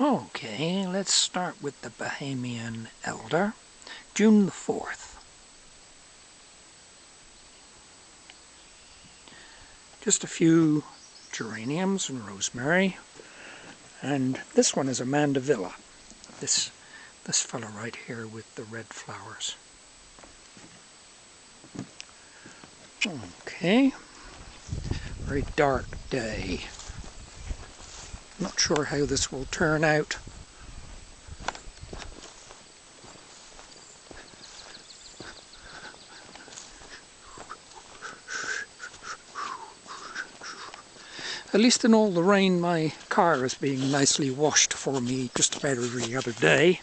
Okay, let's start with the Bahamian elder, June the 4th. Just a few geraniums and rosemary, and this one is a mandevilla. This fella right here with the red flowers. Okay, very dark day. Not sure how this will turn out. At least in all the rain, my car is being nicely washed for me just about every other day.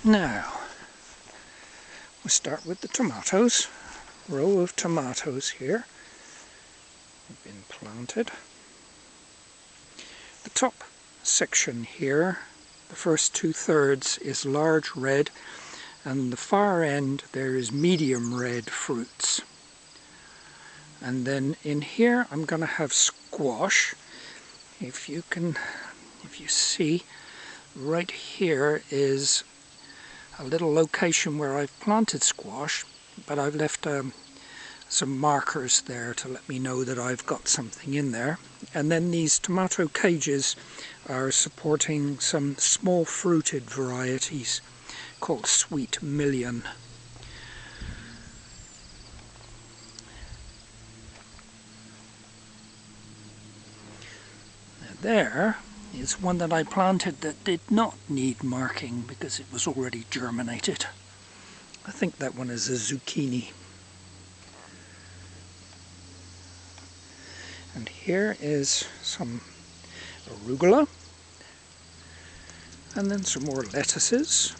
Now, we start with the tomatoes. Row of tomatoes here have been planted. The top section here, the first 2/3 is large red, and the far end there is medium red fruits. And then in here I'm going to have squash. If you see, right here is a little location where I've planted squash, but I've left some markers there to let me know that I've got something in there. And then these tomato cages are supporting some small fruited varieties called Sweet Million. Now there is one that I planted that did not need marking because it was already germinated. I think that one is a zucchini. And here is some arugula, and then some more lettuces.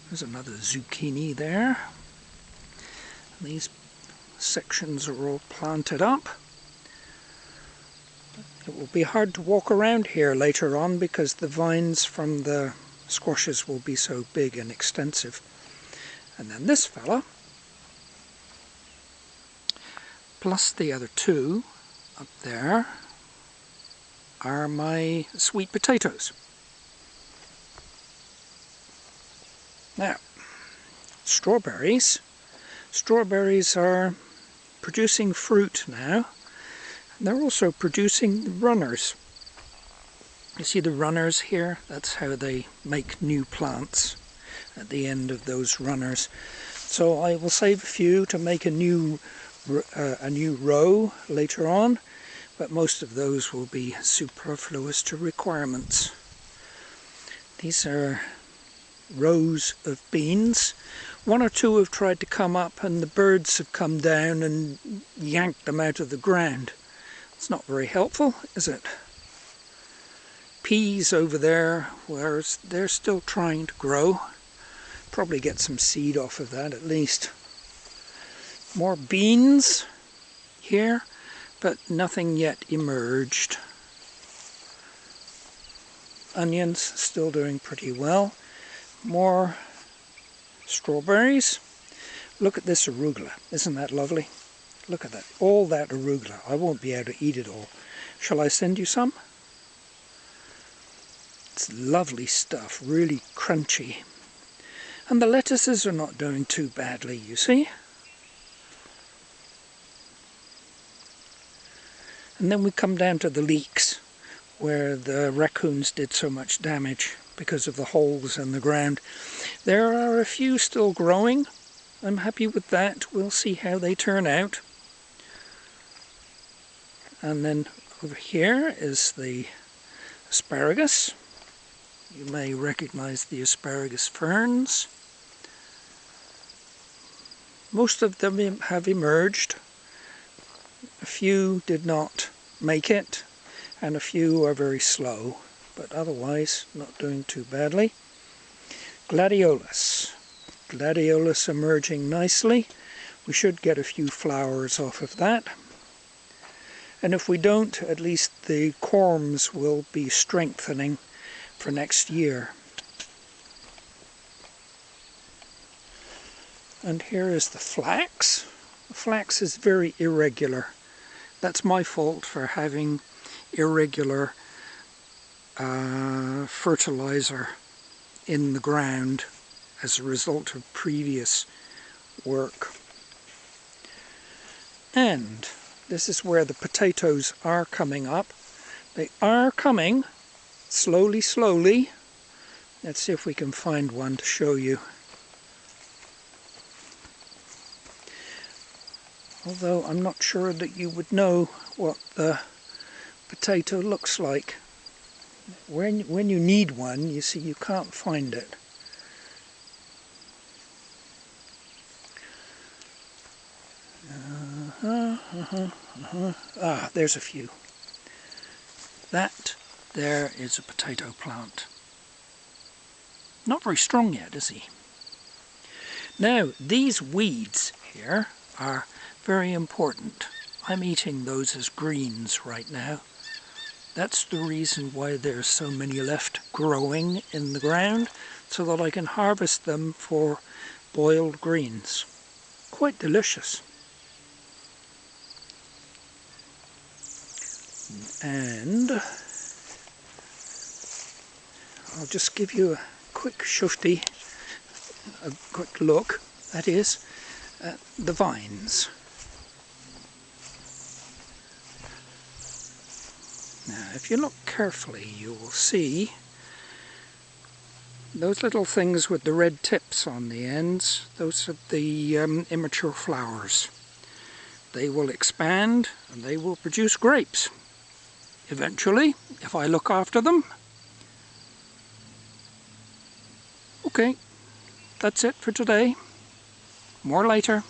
There's another zucchini there. And these sections are all planted up. It will be hard to walk around here later on because the vines from the squashes will be so big and extensive. And then this fella, plus the other two up there, are my sweet potatoes. Now, strawberries. Strawberries are producing fruit now. And they're also producing runners. You see the runners here? That's how they make new plants at the end of those runners. So I will save a few to make a new row later on, but most of those will be superfluous to requirements. These are rows of beans. One or two have tried to come up and the birds have come down and yanked them out of the ground. It's not very helpful, is it? Peas over there, whereas they're still trying to grow. Probably get some seed off of that at least. More beans here, but nothing yet emerged. Onions still doing pretty well. More strawberries. Look at this arugula. Isn't that lovely? Look at that. All that arugula. I won't be able to eat it all. Shall I send you some? It's lovely stuff. Really crunchy. And the lettuces are not doing too badly, you see. And then we come down to the leeks, where the raccoons did so much damage because of the holes in the ground. There are a few still growing. I'm happy with that. We'll see how they turn out. And then over here is the asparagus. You may recognize the asparagus ferns. Most of them have emerged. A few did not make it, and a few are very slow, but otherwise not doing too badly. Gladiolus. Gladiolus emerging nicely. We should get a few flowers off of that. And if we don't, at least the corms will be strengthening for next year. And here is the flax. The flax is very irregular. That's my fault for having irregular fertilizer in the ground as a result of previous work. And this is where the potatoes are coming up. They are coming slowly, slowly. Let's see if we can find one to show you. Although I'm not sure that you would know what the potato looks like. When you need one, you see, you can't find it. Ah, there's a few. That there is a potato plant. Not very strong yet, is he? Now, these weeds here are very important. I'm eating those as greens right now. That's the reason why there's so many left growing in the ground, so that I can harvest them for boiled greens. Quite delicious. And I'll just give you a quick shufti, a quick look, that is, at the vines. Now, if you look carefully, you will see those little things with the red tips on the ends. Those are the immature flowers. They will expand and they will produce grapes. Eventually, if I look after them. Okay, that's it for today. More later.